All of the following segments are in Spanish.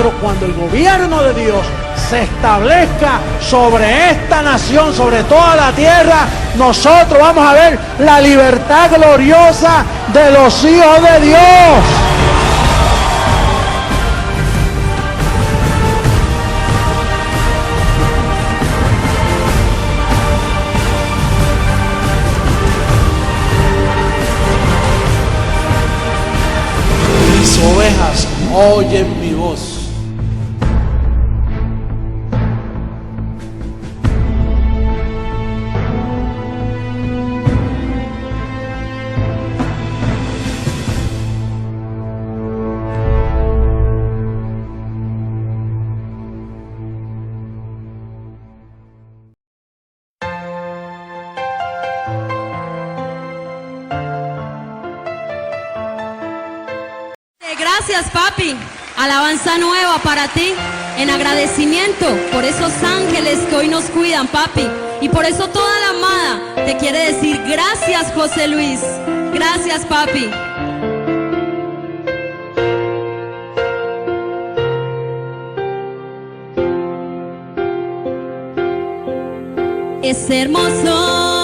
Pero cuando el gobierno de Dios se establezca sobre esta nación, sobre toda la tierra, nosotros vamos a ver la libertad gloriosa de los hijos de Dios. Mis ovejas oyen mi voz. Gracias, papi. Alabanza nueva para ti, en agradecimiento por esos ángeles que hoy nos cuidan, papi. Y por eso toda la amada te quiere decir gracias, José Luis. Gracias, papi. Es hermoso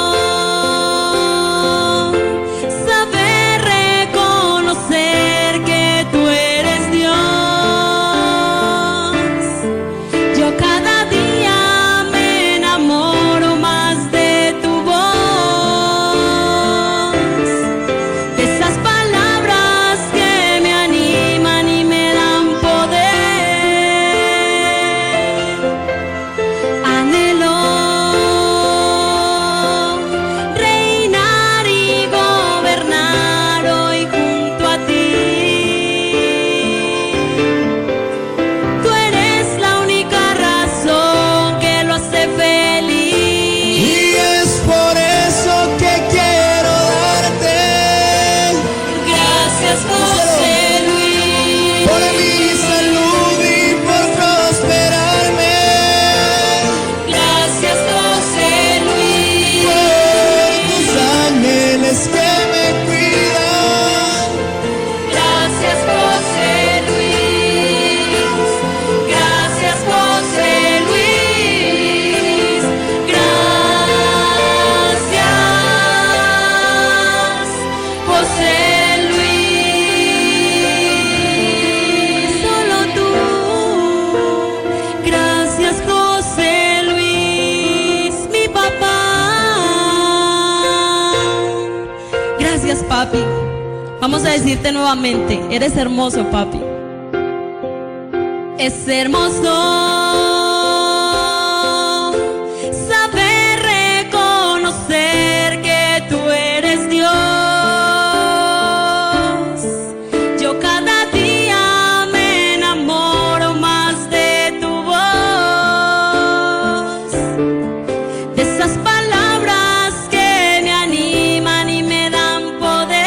papi. Vamos a decirte nuevamente, eres hermoso, papi. Es hermoso saber reconocer que tú eres Dios. Yo cada día me enamoro más de tu voz, de esas palabras que me animan y me dan poder.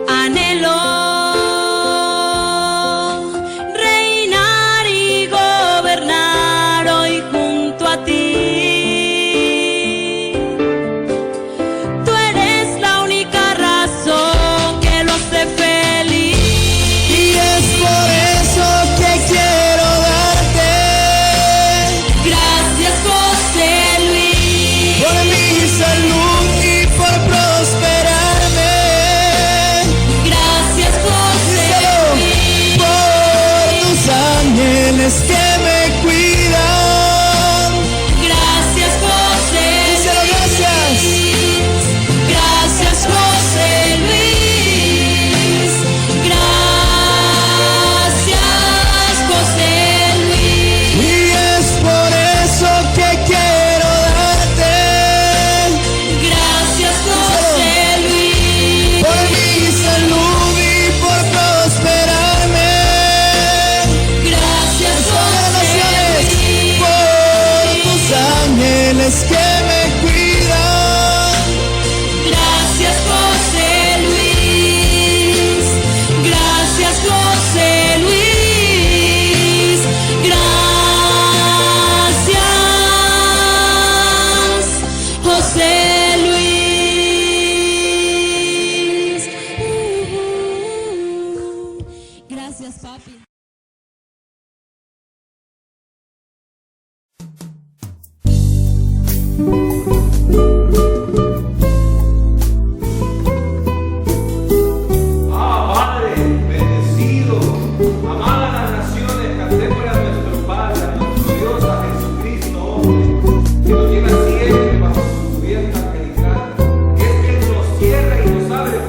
Anhelo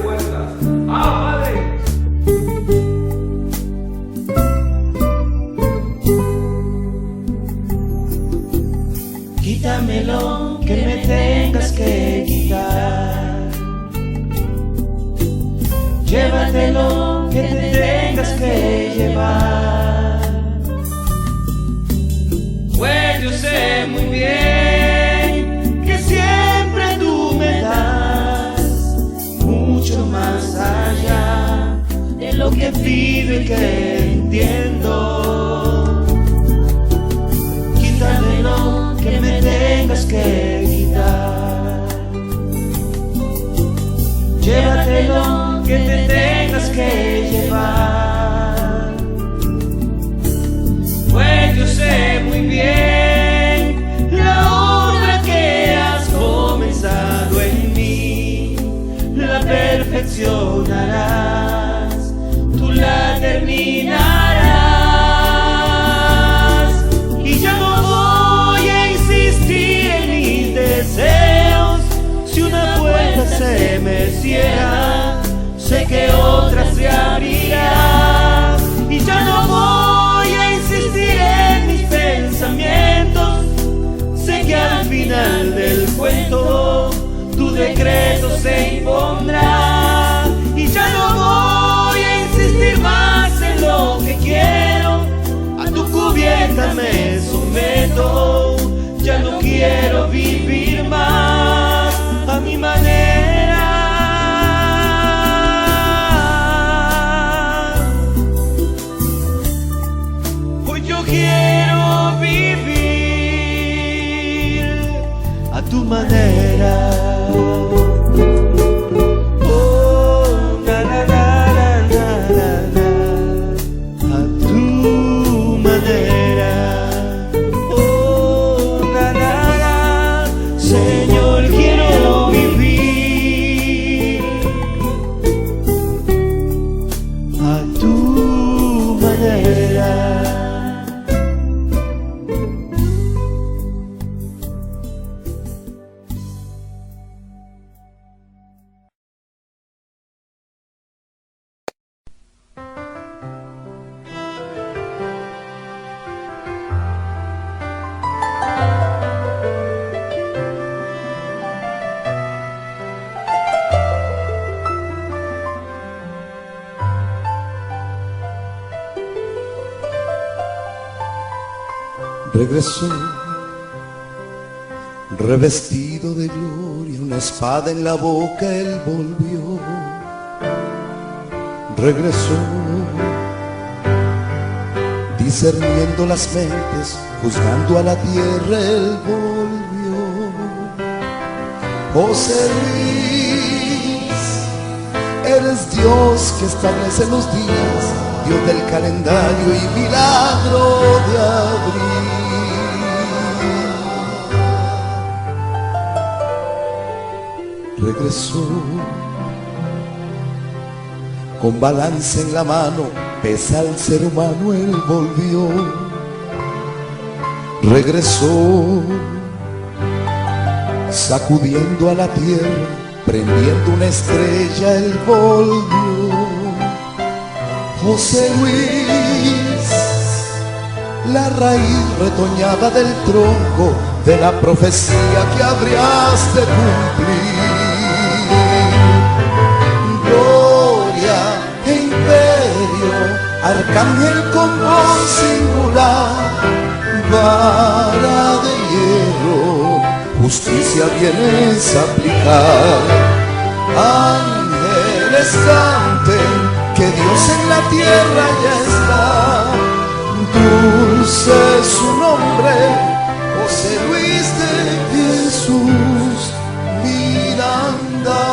puertas. ¡Ah, Padre! Quítamelo, que me tengas que quitar. Llévatelo, que te tengas que llevar. Pues yo sé muy bien que siempre tú me das mucho más allá de lo que pido y que entiendo. Quítamelo, que me tengas que quitar. Llévatelo, que te tengas que llevar. Pues yo sé muy bien la obra que has comenzado en mí, la perfeccionarás, tú la terminarás. Y ya no voy a insistir en mis deseos. Si una puerta se me cierra, sé que otra se abrirá. Y ya no voy a insistir en mis pensamientos. Sé que al final del cuento tu decreto se impondrá. Y ya no voy a insistir más en lo que quiero. A tu cubierta me someto. Ya no quiero vivir más a mi manera. Hoy yo quiero vivir a tu manera. Oh, na, na, na, na, na, na, a tu manera. Oh, na, na, na, Señor, quiero vivir a tu manera. Regresó, revestido de gloria, una espada en la boca él volvió. Regresó, discerniendo las mentes, juzgando a la tierra él volvió. José Luis, eres Dios que establece los días, Dios del calendario y milagro de abril. Regresó, con balance en la mano, pesa al ser humano, él volvió. Regresó, sacudiendo a la tierra, prendiendo una estrella, él volvió. José Luis, la raíz retoñada del tronco de la profecía que habrías de cumplir. Gloria e imperio, arcángel con voz singular, vara de hierro, justicia vienes a aplicar. Ángeles canten, que Dios en la tierra ya está. Dulce su nombre, José Luis de Jesús Miranda.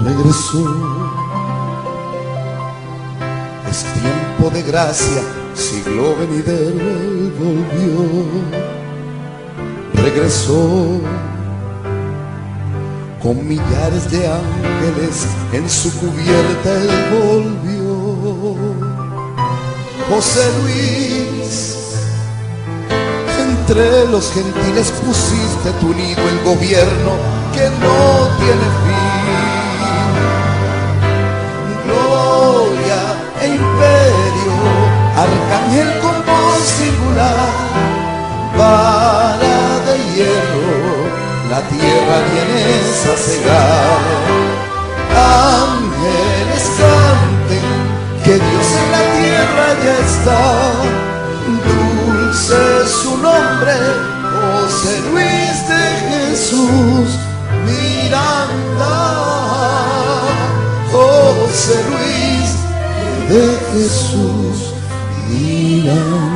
Regresó, es tiempo de gracia, siglo venidero él volvió. Regresó, con millares de ángeles en su cubierta él volvió. José Luis, entre los gentiles pusiste tu nido el gobierno que no tiene fin. Gloria e imperio, arcángel con voz singular, vara de hierro, la tierra vienes a cegar. Ángeles canten, que Dios en la tierra ya está. Dulce su nombre, José Luis de Jesús Miranda. José Luis de Jesús Miranda.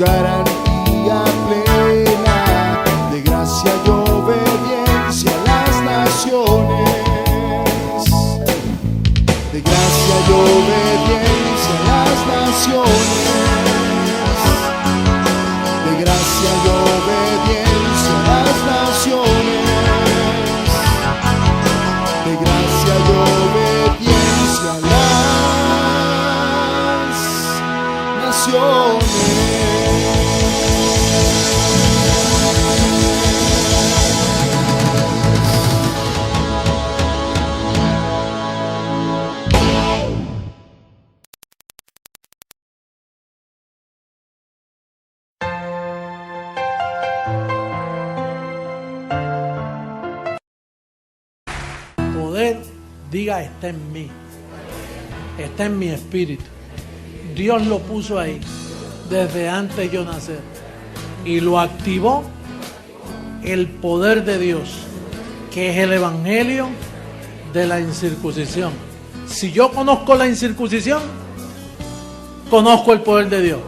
garantía plena de gracia y obediencia a las naciones. De gracia y obediencia a las naciones. De gracia y obediencia a las naciones. De gracia y obediencia a las naciones. Poder, diga, está en mí, está en mi espíritu. Dios lo puso ahí desde antes de yo nacer y lo activó el poder de Dios, que es el evangelio de la incircuncisión. Si yo conozco la incircuncisión, conozco el poder de Dios.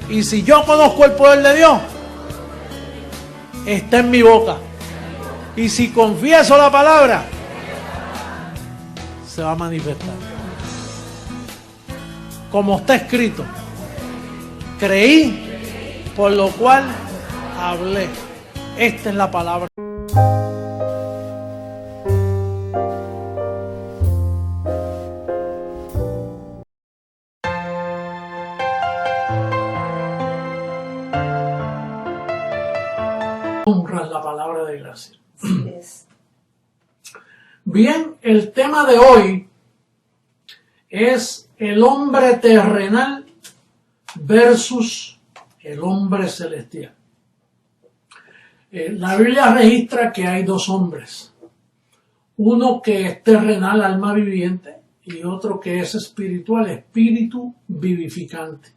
Y si yo conozco el poder de Dios, está en mi boca. Y si confieso la palabra, se va a manifestar. Como está escrito, creí, por lo cual hablé. Esta es la palabra. Honra la palabra de gracia. Bien, el tema de hoy es el hombre terrenal versus el hombre celestial. La Biblia registra que hay dos hombres, uno que es terrenal, alma viviente, y otro que es espiritual, espíritu vivificante.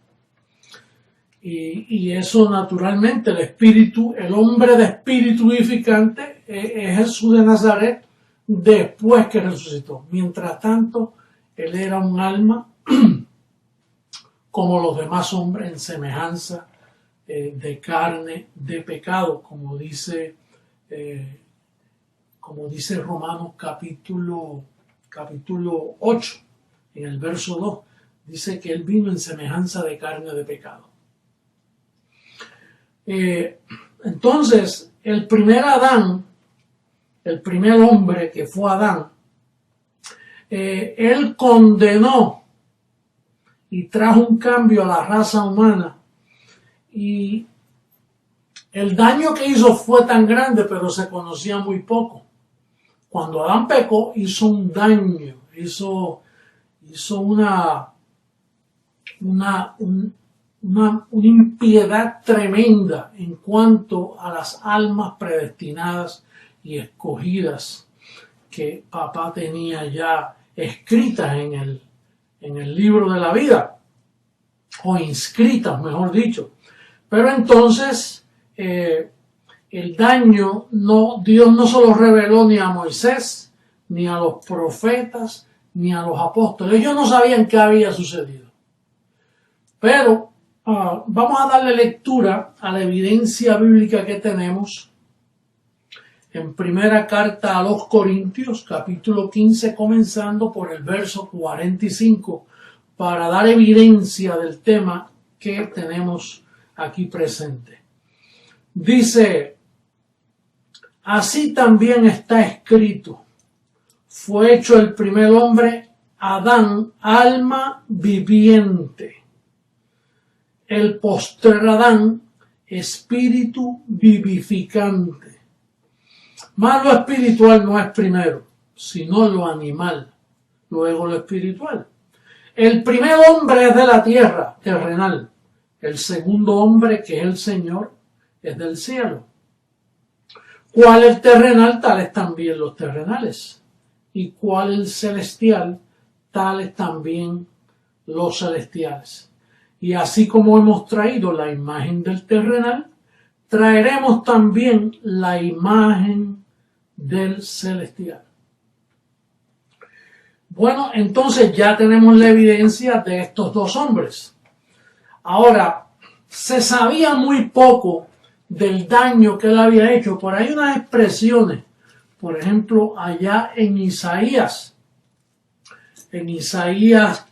Y eso naturalmente, el hombre de espíritu vivificante es Jesús de Nazaret después que resucitó. Mientras tanto, él era un alma como los demás hombres, en semejanza de carne, de pecado, como dice Romanos capítulo 8, en el verso 2, dice que él vino en semejanza de carne, de pecado. Entonces, el primer Adán, el primer hombre que fue Adán, él condenó y trajo un cambio a la raza humana, y el daño que hizo fue tan grande, pero se conocía muy poco. Cuando Adán pecó, hizo un daño, hizo una impiedad tremenda en cuanto a las almas predestinadas y escogidas que papá tenía ya escritas en el libro de la vida, o inscritas, mejor dicho. Pero entonces el daño, Dios no se lo reveló ni a Moisés, ni a los profetas, ni a los apóstoles. Ellos no sabían qué había sucedido. Pero vamos a darle lectura a la evidencia bíblica que tenemos en primera carta a los Corintios, capítulo 15, comenzando por el verso 45, para dar evidencia del tema que tenemos aquí presente. Dice: así también está escrito, fue hecho el primer hombre, Adán, alma viviente; el postrer Adán, espíritu vivificante. Mas lo espiritual no es primero, sino lo animal, luego lo espiritual. El primer hombre es de la tierra, terrenal. El segundo hombre, que es el Señor, es del cielo. ¿Cuál el terrenal? Tales también los terrenales. ¿Y cuál el celestial? Tales también los celestiales. Y así como hemos traído la imagen del terrenal, traeremos también la imagen del celestial. Bueno, entonces ya tenemos la evidencia de estos dos hombres. Ahora, se sabía muy poco del daño que él había hecho. Por ahí unas expresiones, por ejemplo, allá en Isaías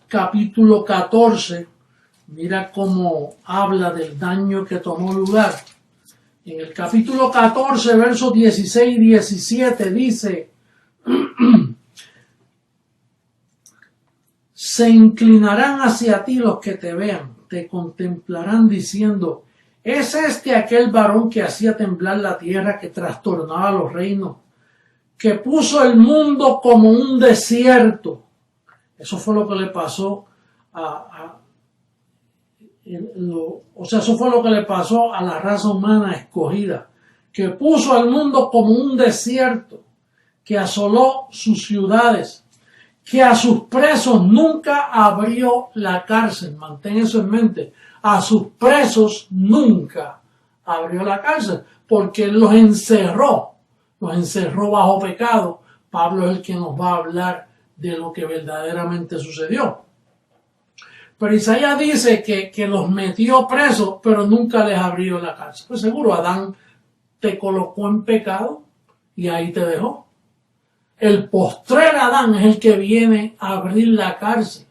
capítulo 14, mira cómo habla del daño que tomó lugar. En el capítulo 14, versos 16 y 17 dice: se inclinarán hacia ti los que te vean, te contemplarán diciendo: ¿es este aquel varón que hacía temblar la tierra, que trastornaba los reinos, que puso el mundo como un desierto? Eso fue lo que le pasó eso fue lo que le pasó a la raza humana escogida, que puso al mundo como un desierto, que asoló sus ciudades, que a sus presos nunca abrió la cárcel. Mantén eso en mente. A sus presos nunca abrió la cárcel, porque los encerró bajo pecado. Pablo es el que nos va a hablar de lo que verdaderamente sucedió. Pero Isaías dice que los metió presos, pero nunca les abrió la cárcel. Pues seguro, Adán te colocó en pecado y ahí te dejó. El postrer Adán es el que viene a abrir la cárcel.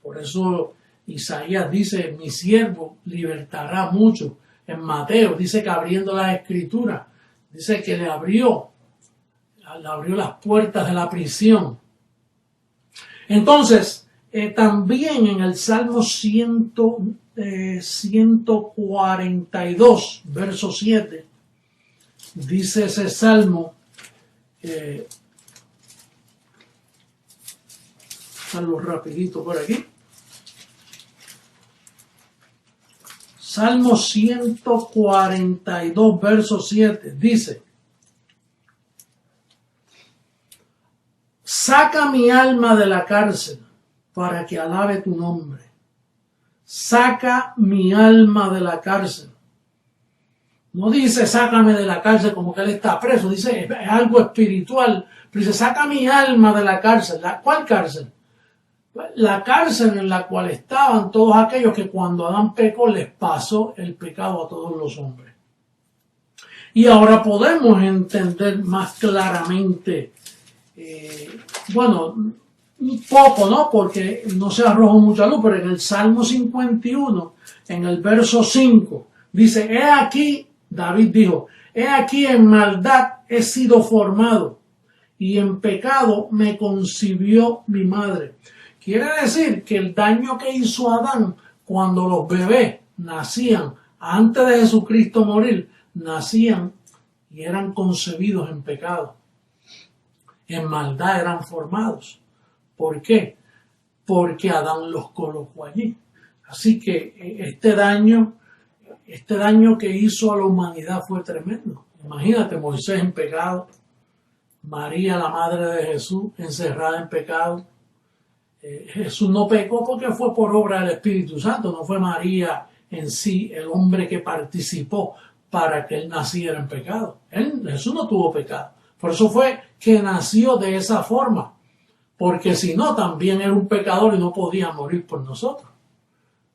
Por eso Isaías dice: mi siervo libertará mucho. En Mateo dice que abriendo las escrituras, dice que le abrió las puertas de la prisión. Entonces, también en el Salmo 142, verso 7, dice ese Salmo, salgo rapidito por aquí. Salmo 142, verso 7, dice: saca mi alma de la cárcel para que alabe tu nombre. Saca mi alma de la cárcel. No dice sácame de la cárcel como que él está preso, dice es algo espiritual. Pero dice saca mi alma de la cárcel. ¿Cuál cárcel? La cárcel en la cual estaban todos aquellos que cuando Adán pecó les pasó el pecado a todos los hombres. Y ahora podemos entender más claramente, un poco, ¿no? Porque no se arrojó mucha luz, pero en el Salmo 51, en el verso 5, dice: he aquí, David dijo, he aquí en maldad he sido formado, y en pecado me concibió mi madre. Quiere decir que el daño que hizo Adán cuando los bebés nacían, antes de Jesucristo morir, nacían y eran concebidos en pecado. En maldad eran formados. ¿Por qué? Porque Adán los colocó allí. Así que este daño que hizo a la humanidad fue tremendo. Imagínate, Moisés en pecado, María, la madre de Jesús, encerrada en pecado. Jesús no pecó porque fue por obra del Espíritu Santo, no fue María en sí el hombre que participó para que él naciera en pecado. Jesús no tuvo pecado. Por eso fue que nació de esa forma. Porque si no, también era un pecador y no podía morir por nosotros.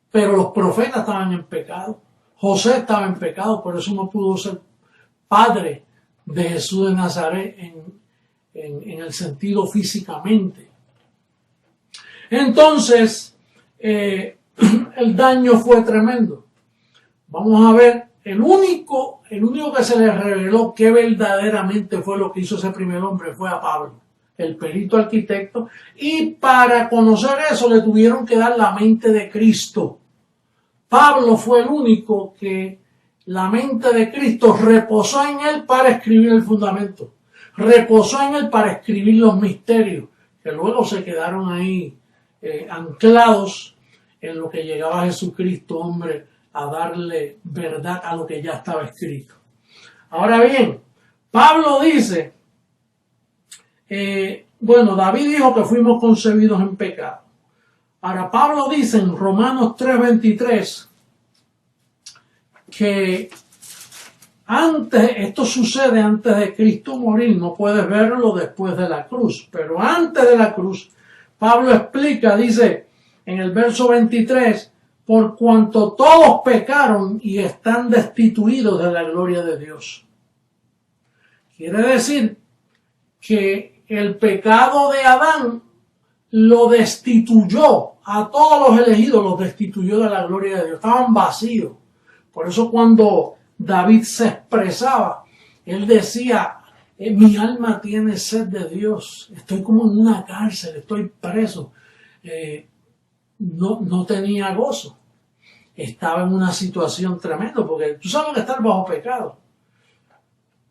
Pero los profetas estaban en pecado. José estaba en pecado, por eso no pudo ser padre de Jesús de Nazaret en el sentido físicamente. Entonces, el daño fue tremendo. Vamos a ver, el único que se le reveló que verdaderamente fue lo que hizo ese primer hombre fue a Pablo, el perito arquitecto, y para conocer eso le tuvieron que dar la mente de Cristo. Pablo fue el único que la mente de Cristo reposó en él para escribir el fundamento, reposó en él para escribir los misterios, que luego se quedaron ahí anclados en lo que llegaba Jesucristo, hombre, a darle verdad a lo que ya estaba escrito. Ahora bien, Pablo dice, David dijo que fuimos concebidos en pecado. Ahora Pablo dice en Romanos 3:23 que esto sucede antes de Cristo morir, no puedes verlo después de la cruz, pero antes de la cruz, Pablo explica, dice en el verso 23, por cuanto todos pecaron y están destituidos de la gloria de Dios. Quiere decir que el pecado de Adán lo destituyó, a todos los elegidos los destituyó de la gloria de Dios, estaban vacíos. Por eso cuando David se expresaba, él decía, mi alma tiene sed de Dios, estoy como en una cárcel, estoy preso. No tenía gozo, estaba en una situación tremenda, porque tú sabes que estar bajo pecado.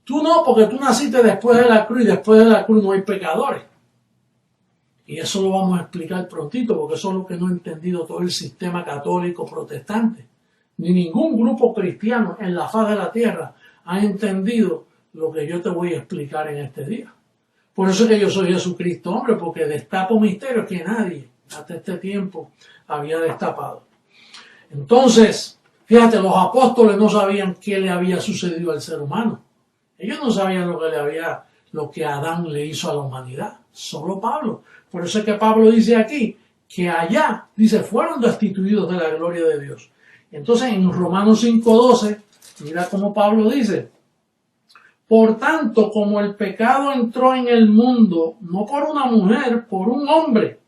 Tú no, porque tú naciste después de la cruz y después de la cruz no hay pecadores. Y eso lo vamos a explicar prontito, porque eso es lo que no ha entendido todo el sistema católico protestante. Ni ningún grupo cristiano en la faz de la tierra ha entendido lo que yo te voy a explicar en este día. Por eso es que yo soy Jesucristo, hombre, porque destapo misterios que nadie hasta este tiempo había destapado. Entonces, fíjate, los apóstoles no sabían qué le había sucedido al ser humano. Ellos no sabían lo que Adán le hizo a la humanidad. Solo Pablo. Por eso es que Pablo dice aquí que allá, dice, fueron destituidos de la gloria de Dios. Entonces, en Romanos 5:12, mira cómo Pablo dice, por tanto, como el pecado entró en el mundo, no por una mujer, por un hombre,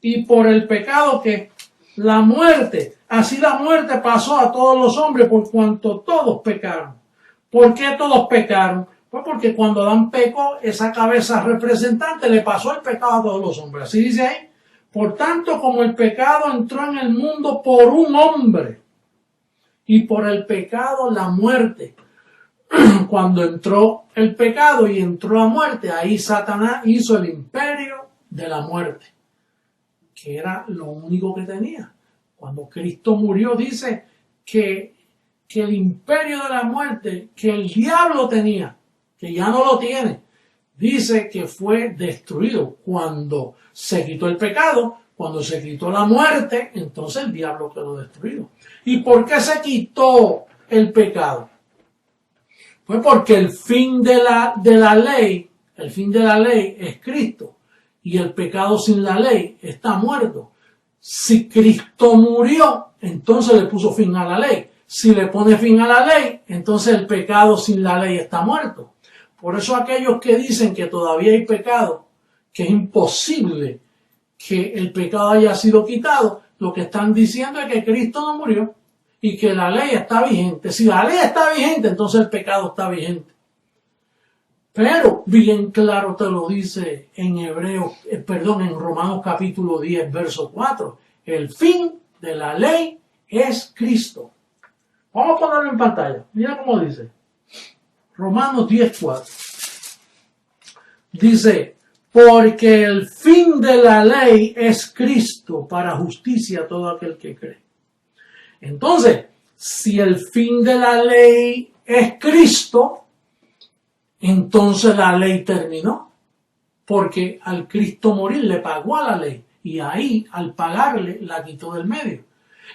y por el pecado que la muerte, así la muerte pasó a todos los hombres por cuanto todos pecaron. ¿Por qué todos pecaron? Pues porque cuando Adán pecó, esa cabeza representante le pasó el pecado a todos los hombres. Así dice ahí. Por tanto, como el pecado entró en el mundo por un hombre, y por el pecado la muerte. Cuando entró el pecado y entró la muerte, ahí Satanás hizo el imperio de la muerte, que era lo único que tenía. Cuando Cristo murió, dice que el imperio de la muerte que el diablo tenía, que ya no lo tiene, dice que fue destruido. Cuando se quitó el pecado, cuando se quitó la muerte, entonces el diablo quedó destruido. ¿Y por qué se quitó el pecado? Pues porque el fin de la ley es Cristo, y el pecado sin la ley está muerto. Si Cristo murió, entonces le puso fin a la ley. Si le pone fin a la ley, entonces el pecado sin la ley está muerto. Por eso aquellos que dicen que todavía hay pecado, que es imposible que el pecado haya sido quitado, lo que están diciendo es que Cristo no murió y que la ley está vigente. Si la ley está vigente, entonces el pecado está vigente. Pero bien claro te lo dice en en Romanos capítulo 10, verso 4. El fin de la ley es Cristo. Vamos a ponerlo en pantalla. Mira cómo dice. Romanos 10, 4. Dice, porque el fin de la ley es Cristo para justicia a todo aquel que cree. Entonces, si el fin de la ley es Cristo, entonces la ley terminó. Porque al Cristo morir le pagó a la ley. Y ahí, al pagarle, la quitó del medio.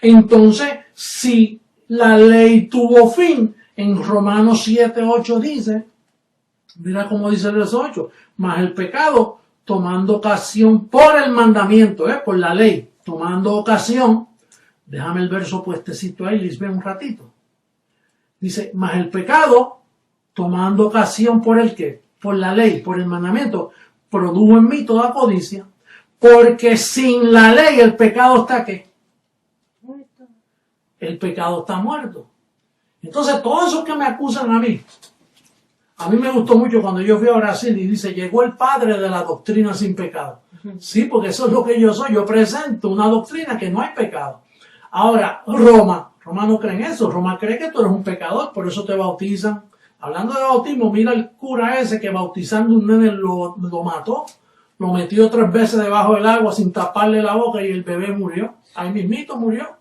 Entonces, si la ley tuvo fin, en Romanos 7, 8 dice, mira cómo dice el verso 8, mas el pecado, tomando ocasión por el mandamiento, por la ley, tomando ocasión, déjame el verso puestecito ahí, les veo un ratito. Dice, mas el pecado, tomando ocasión por el qué, por la ley, por el mandamiento, produjo en mí toda codicia, porque sin la ley el pecado está ¿qué? Muerto. El pecado está muerto. Entonces, todos esos que me acusan a mí me gustó mucho cuando yo fui a Brasil y dice, llegó el padre de la doctrina sin pecado. Sí, porque eso es lo que yo soy. Yo presento una doctrina que no hay pecado. Ahora, Roma no cree en eso. Roma cree que tú eres un pecador, por eso te bautizan. Hablando de bautismo, mira el cura ese que bautizando un nene lo mató. Lo metió 3 veces debajo del agua sin taparle la boca y el bebé murió. Ahí mismito murió.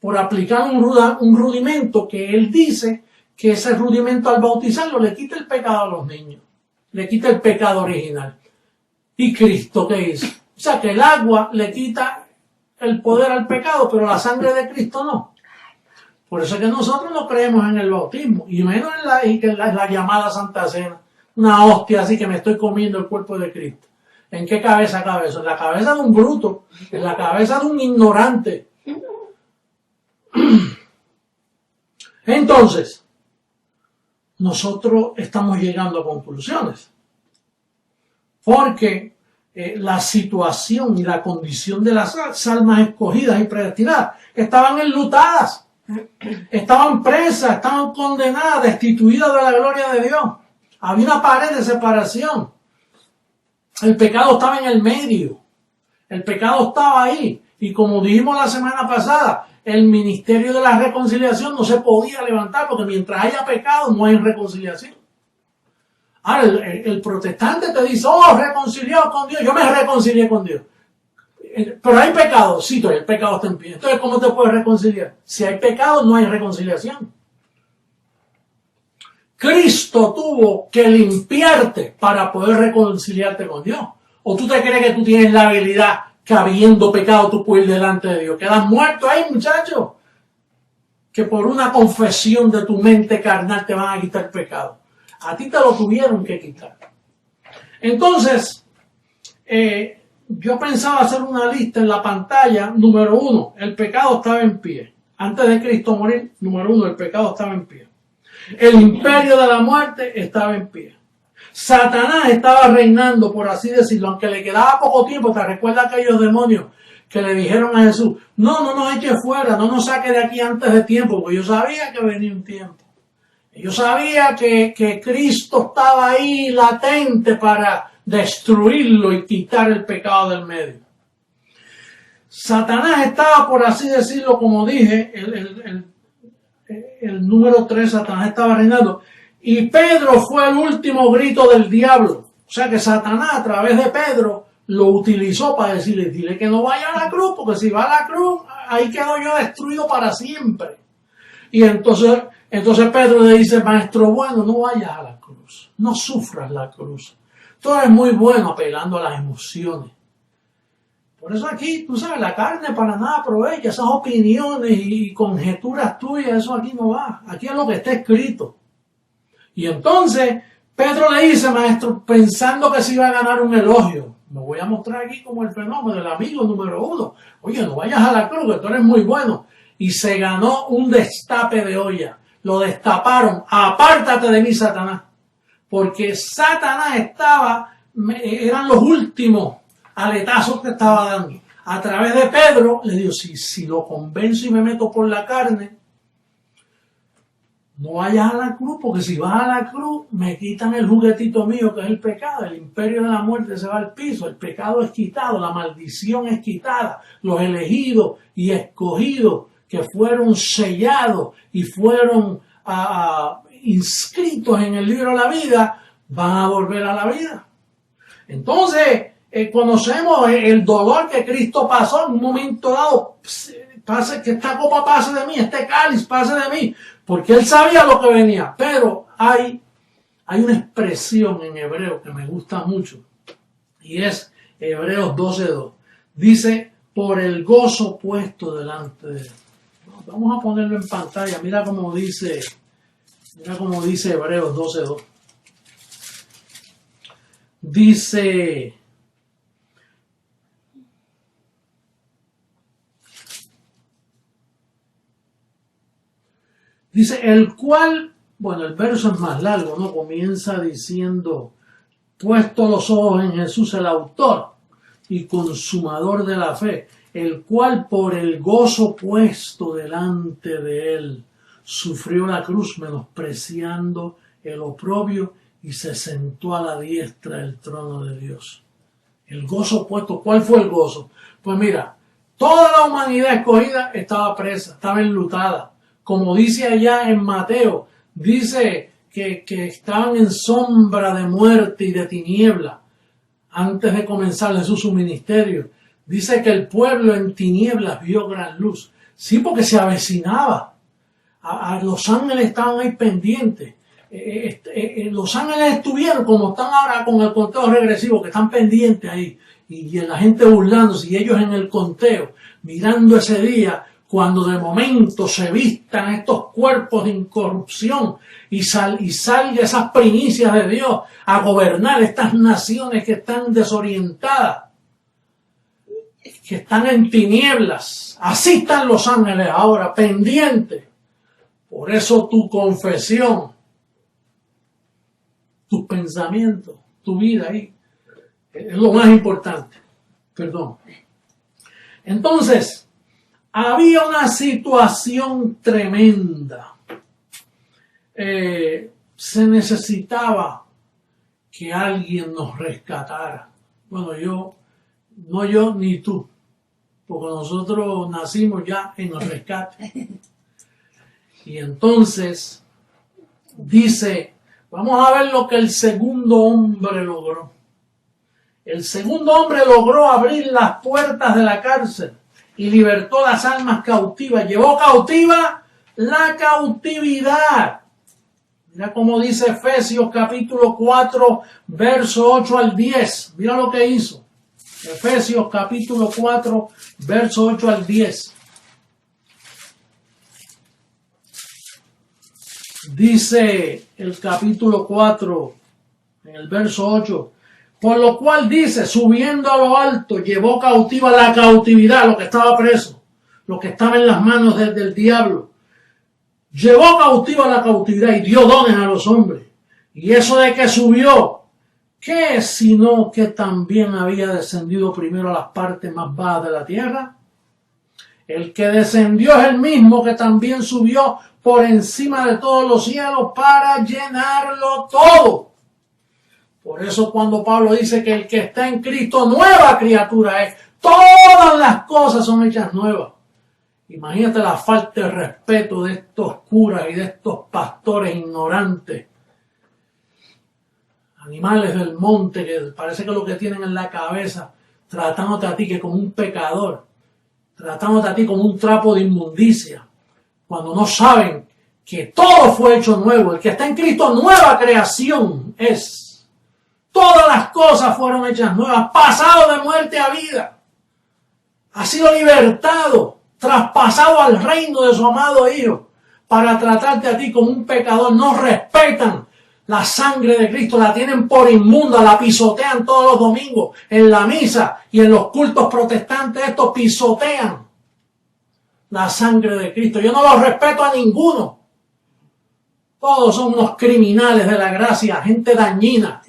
Por aplicar un rudimento que él dice que ese rudimento al bautizarlo le quita el pecado a los niños. Le quita el pecado original. ¿Y Cristo qué hizo? O sea que el agua le quita el poder al pecado, pero la sangre de Cristo no. Por eso es que nosotros no creemos en el bautismo, y menos en la llamada Santa Cena. Una hostia así que me estoy comiendo el cuerpo de Cristo. ¿En qué cabeza cabe eso? En la cabeza de un bruto, en la cabeza de un ignorante. Entonces, nosotros estamos llegando a conclusiones. Porque la situación y la condición de las almas escogidas y predestinadas estaban enlutadas, estaban presas, estaban condenadas, destituidas de la gloria de Dios. Había una pared de separación. El pecado estaba en el medio. El pecado estaba ahí. Y como dijimos la semana pasada, el ministerio de la reconciliación no se podía levantar porque mientras haya pecado no hay reconciliación. Ahora, el protestante te dice, oh, reconciliado con Dios, yo me reconcilié con Dios. Pero hay pecado, sí, todavía el pecado está en pie. Entonces, ¿cómo te puedes reconciliar? Si hay pecado, no hay reconciliación. Cristo tuvo que limpiarte para poder reconciliarte con Dios. ¿O tú te crees que tú tienes la habilidad que habiendo pecado tú puedes ir delante de Dios? Quedas muerto ahí, muchacho. Que por una confesión de tu mente carnal te van a quitar el pecado. A ti te lo tuvieron que quitar. Entonces, yo pensaba hacer una lista en la pantalla. Número 1, el pecado estaba en pie. Antes de Cristo morir, número 1, el pecado estaba en pie. El imperio de la muerte estaba en pie. Satanás estaba reinando, por así decirlo, aunque le quedaba poco tiempo. ¿Te recuerdas aquellos demonios que le dijeron a Jesús, no nos eche fuera, no nos saque de aquí antes de tiempo? Porque yo sabía que venía un tiempo. Yo sabía que Cristo estaba ahí latente para destruirlo y quitar el pecado del medio. Satanás estaba, por así decirlo, como dije, el número 3, Satanás estaba reinando. Y Pedro fue el último grito del diablo. O sea que Satanás, a través de Pedro, lo utilizó para decirle, dile que no vaya a la cruz, porque si va a la cruz, ahí quedo yo destruido para siempre. Y entonces Pedro le dice, maestro bueno, no vayas a la cruz, no sufras la cruz. Tú eres muy bueno apelando a las emociones. Por eso aquí, tú sabes, la carne para nada aprovecha, esas opiniones y conjeturas tuyas, eso aquí no va. Aquí es lo que está escrito. Y entonces Pedro le dice, maestro, pensando que se iba a ganar un elogio, me voy a mostrar aquí como el fenómeno del amigo número 1. Oye, no vayas a la cruz, que tú eres muy bueno. Y se ganó un destape de olla. Lo destaparon. Apártate de mí, Satanás. Porque Satanás eran los últimos aletazos que estaba dando. A través de Pedro, le digo, si lo convenzo y me meto por la carne, no vayas a la cruz, porque si vas a la cruz, me quitan el juguetito mío, que es el pecado. El imperio de la muerte se va al piso. El pecado es quitado, la maldición es quitada. Los elegidos y escogidos que fueron sellados y fueron inscritos en el libro de la vida, van a volver a la vida. Entonces, conocemos el dolor que Cristo pasó en un momento dado. Que esta copa pase de mí, este cáliz pase de mí, porque él sabía lo que venía. Pero hay una expresión en hebreo que me gusta mucho, y es Hebreos 12:2. Dice, por el gozo puesto delante de él. Vamos a ponerlo en pantalla. Mira cómo dice Hebreos 12:2. Dice, el cual, bueno, el verso es más largo, ¿no? Comienza diciendo, puesto los ojos en Jesús, el autor y consumador de la fe, el cual por el gozo puesto delante de él sufrió la cruz, menospreciando el oprobio, y se sentó a la diestra del trono de Dios. El gozo puesto, ¿cuál fue el gozo? Pues mira, toda la humanidad escogida estaba presa, estaba enlutada. Como dice allá en Mateo, dice que estaban en sombra de muerte y de tiniebla antes de comenzar Jesús su ministerio. Dice que el pueblo en tinieblas vio gran luz. Sí, porque se avecinaba. A los ángeles estaban ahí pendientes. Los ángeles estuvieron como están ahora con el conteo regresivo, que están pendientes ahí. Y la gente burlándose, y ellos en el conteo, mirando ese día, cuando de momento se vistan estos cuerpos de incorrupción y salga esas primicias de Dios a gobernar estas naciones que están desorientadas. que están en tinieblas. Así están los ángeles ahora, pendientes. Por eso tu confesión, tus pensamientos, tu vida ahí, es lo más importante. Perdón. Entonces, había una situación tremenda. Se necesitaba que alguien nos rescatara. Bueno, no yo ni tú, porque nosotros nacimos ya en el rescate. Y entonces dice, vamos a ver lo que el segundo hombre logró. El segundo hombre logró abrir las puertas de la cárcel y libertó las almas cautivas. Llevó cautiva la cautividad. Mira cómo dice Efesios capítulo 4, verso 8 al 10. Mira lo que hizo. Efesios capítulo 4, verso 8 al 10. Dice el capítulo 4, en el verso 8, por lo cual dice, subiendo a lo alto, llevó cautiva la cautividad, lo que estaba preso, lo que estaba en las manos del diablo. Llevó cautiva la cautividad y dio dones a los hombres. Y eso de que subió, ¿qué sino que también había descendido primero a las partes más bajas de la tierra? El que descendió es el mismo que también subió por encima de todos los cielos para llenarlo todo. Por eso cuando Pablo dice que el que está en Cristo, nueva criatura es. Todas las cosas son hechas nuevas. Imagínate la falta de respeto de estos curas y de estos pastores ignorantes. Animales del monte que parece que lo que tienen en la cabeza, tratándote a ti que como un pecador, tratándote a ti como un trapo de inmundicia, cuando no saben que todo fue hecho nuevo. El que está en Cristo, nueva creación es. Todas las cosas fueron hechas nuevas, pasado de muerte a vida. Ha sido libertado, traspasado al reino de su amado Hijo, para tratarte a ti como un pecador. No respetan la sangre de Cristo, la tienen por inmunda, la pisotean todos los domingos en la misa y en los cultos protestantes. Estos pisotean la sangre de Cristo. Yo no los respeto a ninguno. Todos son unos criminales de la gracia, gente dañina,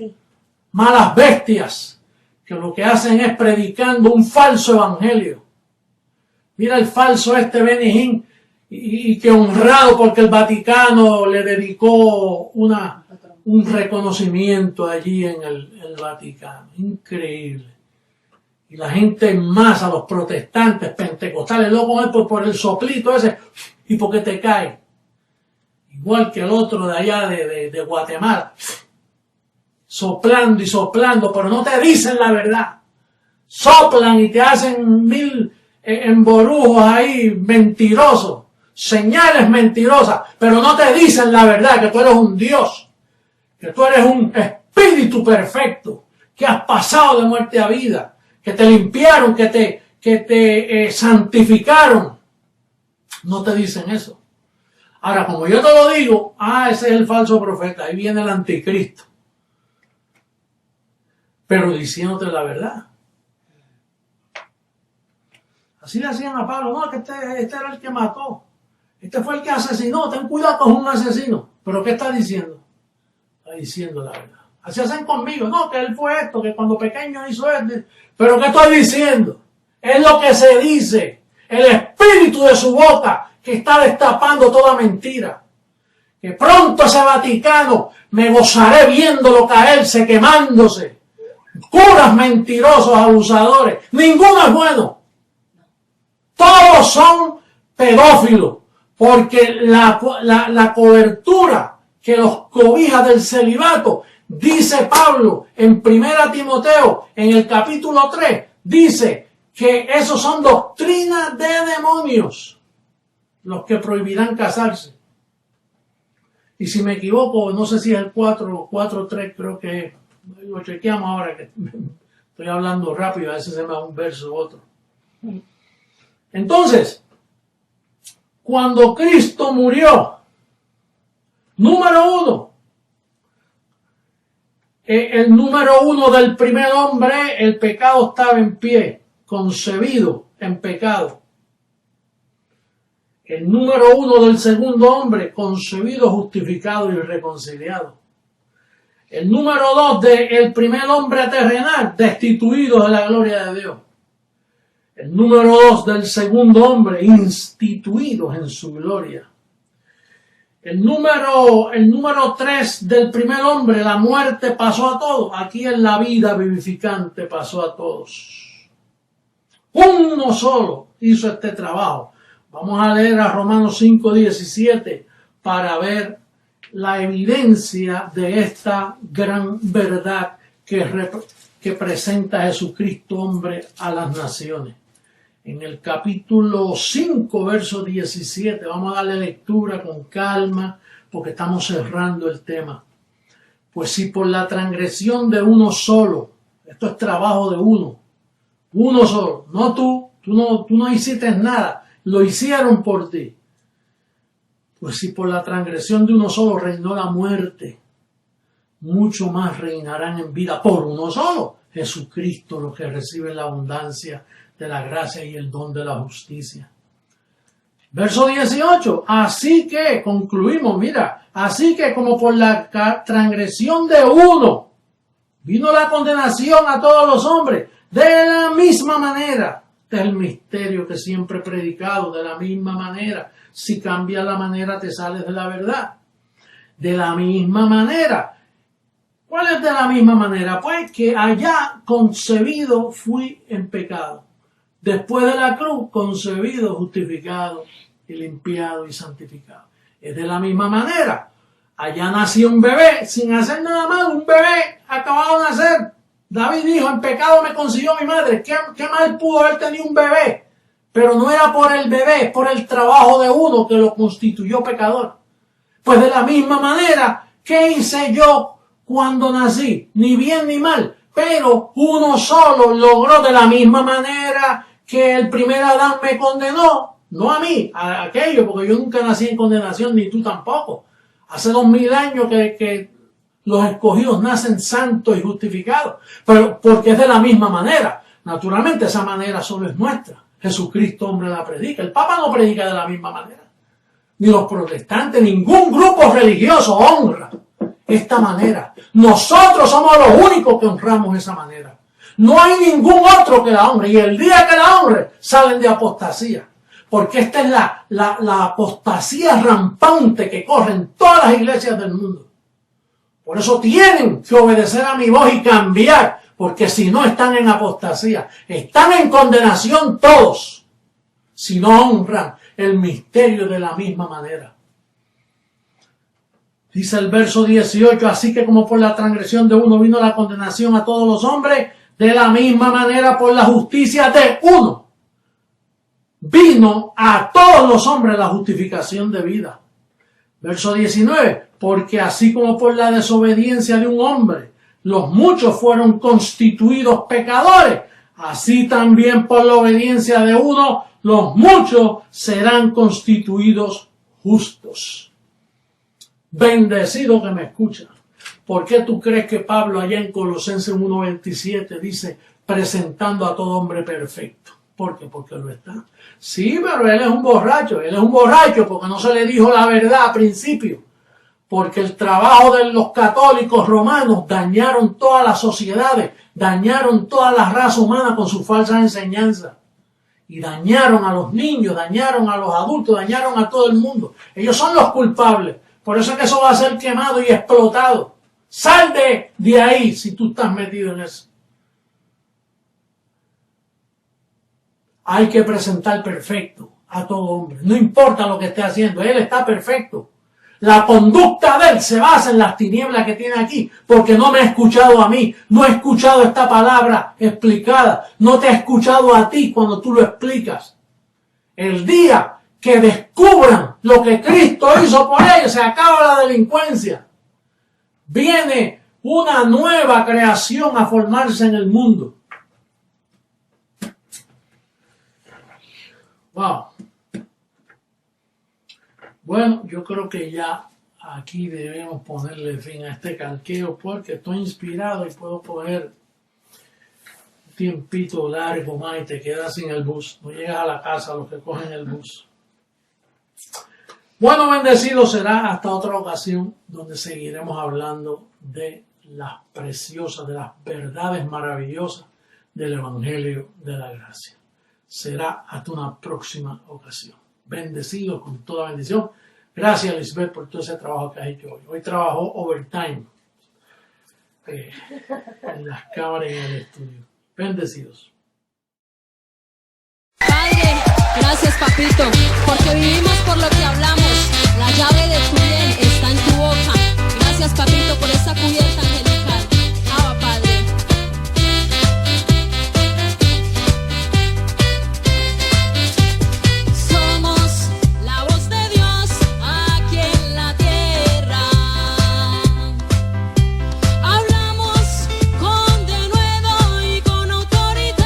malas bestias, que lo que hacen es predicando un falso evangelio. Mira el falso Benny Hinn, y que honrado porque el Vaticano le dedicó un reconocimiento allí en el Vaticano. Increíble. Y la gente en masa, los protestantes, pentecostales, luego por el soplito ese, y porque te cae. Igual que el otro de allá de Guatemala. Soplando y soplando, pero no te dicen la verdad. Soplan y te hacen 1000 emborujos ahí mentirosos, señales mentirosas, pero no te dicen la verdad, que tú eres un Dios, que tú eres un espíritu perfecto, que has pasado de muerte a vida, que te limpiaron, que te santificaron. No te dicen eso. Ahora, como yo te lo digo, ese es el falso profeta, ahí viene el anticristo. Pero diciéndote la verdad. Así le hacían a Pablo, no, que este era el que mató, este fue el que asesinó, ten cuidado con un asesino. Pero ¿qué está diciendo? Está diciendo la verdad. Así hacen conmigo, no, que él fue esto, que cuando pequeño hizo esto. Pero ¿qué estoy diciendo? Es lo que se dice, el espíritu de su boca que está destapando toda mentira. Que pronto ese Vaticano me gozaré viéndolo caerse, quemándose. Curas mentirosos, abusadores, ninguno es bueno. Todos son pedófilos, porque la cobertura que los cobija del celibato, dice Pablo en 1 Timoteo, en el capítulo 3, dice que esos son doctrinas de demonios, los que prohibirán casarse. Y si me equivoco, no sé si es el 4.3, creo que lo chequeamos ahora, que estoy hablando rápido, a veces se me va un verso u otro. Entonces, cuando Cristo murió, número 1, el número 1 del primer hombre, el pecado estaba en pie. concebido en pecado. El número 1 del segundo hombre, concebido, justificado y reconciliado. El número 2 del primer hombre terrenal, destituido de la gloria de Dios. El número 2 del segundo hombre, instituidos en su gloria. El número 3 del primer hombre, la muerte pasó a todos. Aquí en la vida vivificante pasó a todos. Uno solo hizo este trabajo. Vamos a leer a Romanos 5:17 para ver la evidencia de esta gran verdad que presenta Jesucristo, hombre, a las naciones. En el capítulo 5, verso 17, vamos a darle lectura con calma porque estamos cerrando el tema. Pues si por la transgresión de uno solo, esto es trabajo de uno solo, no tú no hiciste nada, lo hicieron por ti. Pues si por la transgresión de uno solo reinó la muerte, mucho más reinarán en vida por uno solo, Jesucristo, los que reciben la abundancia de la gracia y el don de la justicia. Verso 18, así que, concluimos, mira, así que como por la transgresión de uno vino la condenación a todos los hombres, de la misma manera, este es el misterio que siempre he predicado, de la misma manera, si cambia la manera te sales de la verdad. De la misma manera. ¿Cuál es de la misma manera? Pues que allá concebido fui en pecado. Después de la cruz, concebido, justificado y limpiado y santificado. Es de la misma manera. Allá nació un bebé sin hacer nada mal, un bebé acabado de nacer. David dijo, en pecado me concibió mi madre. ¿Qué mal pudo haber tenido un bebé? Pero no era por el bebé, es por el trabajo de uno que lo constituyó pecador. Pues de la misma manera, ¿qué hice yo cuando nací? Ni bien ni mal. Pero uno solo logró de la misma manera que el primer Adán me condenó. No a mí, a aquello, porque yo nunca nací en condenación, ni tú tampoco. Hace 2000 años que los escogidos nacen santos y justificados. Pero porque es de la misma manera. Naturalmente esa manera solo es nuestra. Jesucristo, hombre, la predica. El Papa no predica de la misma manera. Ni los protestantes, ningún grupo religioso honra esta manera. Nosotros somos los únicos que honramos esa manera. No hay ningún otro que la honre. Y el día que la honre, salen de apostasía. Porque esta es la apostasía rampante que corre en todas las iglesias del mundo. Por eso tienen que obedecer a mi voz y cambiar. Porque si no están en apostasía, están en condenación todos. Si no honran el misterio de la misma manera. Dice el verso 18, así que como por la transgresión de uno vino la condenación a todos los hombres, de la misma manera por la justicia de uno vino a todos los hombres la justificación de vida. Verso 19, porque así como por la desobediencia de un hombre los muchos fueron constituidos pecadores, así también por la obediencia de uno los muchos serán constituidos justos. Bendecido que me escucha. ¿Por qué tú crees que Pablo allá en Colosenses 1:27 dice presentando a todo hombre perfecto? ¿Por qué? Porque lo está. Sí, pero él es un borracho. Él es un borracho porque no se le dijo la verdad al principio. Porque el trabajo de los católicos romanos dañaron todas las sociedades, dañaron toda la raza humana con sus falsas enseñanzas. Y dañaron a los niños, dañaron a los adultos, dañaron a todo el mundo. Ellos son los culpables. Por eso es que eso va a ser quemado y explotado. Sal de ahí si tú estás metido en eso. Hay que presentar perfecto a todo hombre. No importa lo que esté haciendo, él está perfecto. La conducta de él se basa en las tinieblas que tiene aquí, porque no me ha escuchado a mí, no he escuchado esta palabra explicada, no te ha escuchado a ti cuando tú lo explicas. El día que descubran lo que Cristo hizo por ellos, se acaba la delincuencia. Viene una nueva creación a formarse en el mundo. Wow. Bueno, yo creo que ya aquí debemos ponerle fin a este calqueo porque estoy inspirado y puedo poner tiempito largo más y te quedas sin el bus. No llegas a la casa los que cogen el bus. Bueno, bendecido será hasta otra ocasión donde seguiremos hablando de las preciosas, de las verdades maravillosas del Evangelio de la Gracia. Será hasta una próxima ocasión. Bendecido con toda bendición. Gracias, Lisbeth, por todo ese trabajo que has hecho hoy. Hoy trabajó overtime en las cámaras y en el estudio. Bendecidos. Padre, gracias papito, porque vivimos por lo que hablamos. La llave de tu bien está en tu boca. Gracias papito por esa cubierta angelical. Abba, Padre. Somos la voz de Dios aquí en la tierra. Hablamos con denuedo y con autoridad,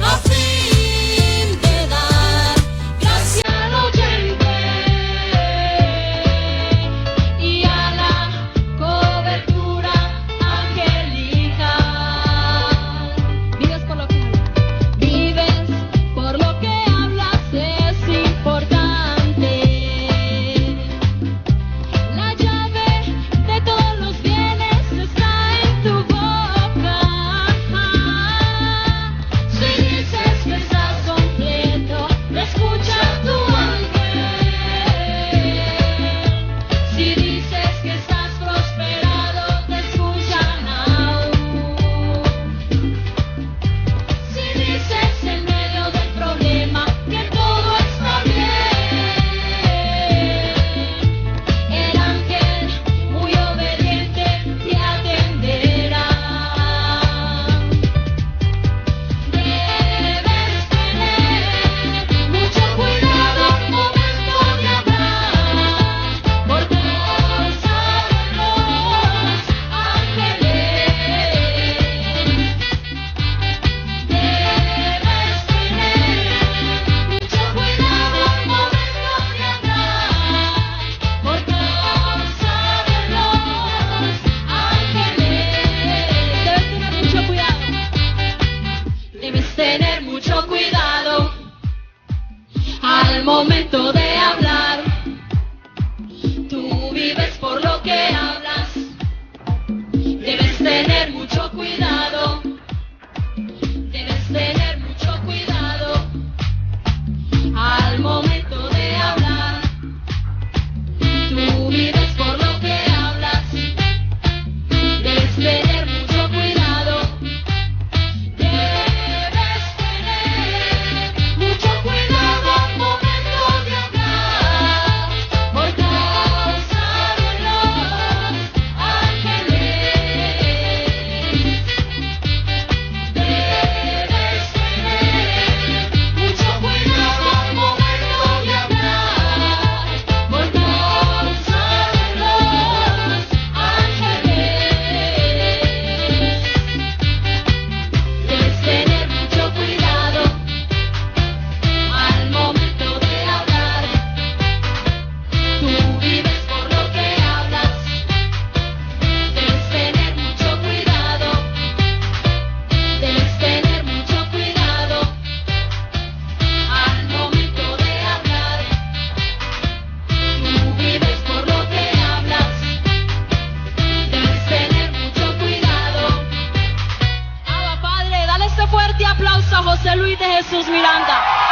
a fin de dar gracia al oyente y a la cobertura angelical. Vives por lo que hablas, es importante. La llave de todos los bienes está en tu boca. Si dices que estás completo, escucha tu ángel. Si dices que estás prosperado, te escuchan aún. Si dices en medio del problema que todo está bien, el ángel muy obediente te atenderá. Debes tener mucho cuidado al momento de hablar, porque saben los ángeles. Debes tener mucho cuidado al momento de hablar, porque saben los ángeles. Debes tener mucho cuidado al momento de hablar. Tú vives por lo que hablas. Debes tener mucho cuidado. Debes tener mucho cuidado al momento de hablar. Tú vives por lo que hablas. Debes tener mucho cuidado. Debes tener mucho cuidado al momento de hablar, porque saben los ángeles. Debes tener mucho cuidado al momento de hablar, porque saben los ángeles. Debes tener mucho cuidado al momento de hablar. Tú vives por lo que hablas. Debes tener mucho cuidado. Debes tener mucho cuidado al momento de hablar. Tú vives por lo que hablas. Debes tener mucho cuidado. Abba, Padre, dale este fuerte aplauso a José Luis de Jesús Miranda.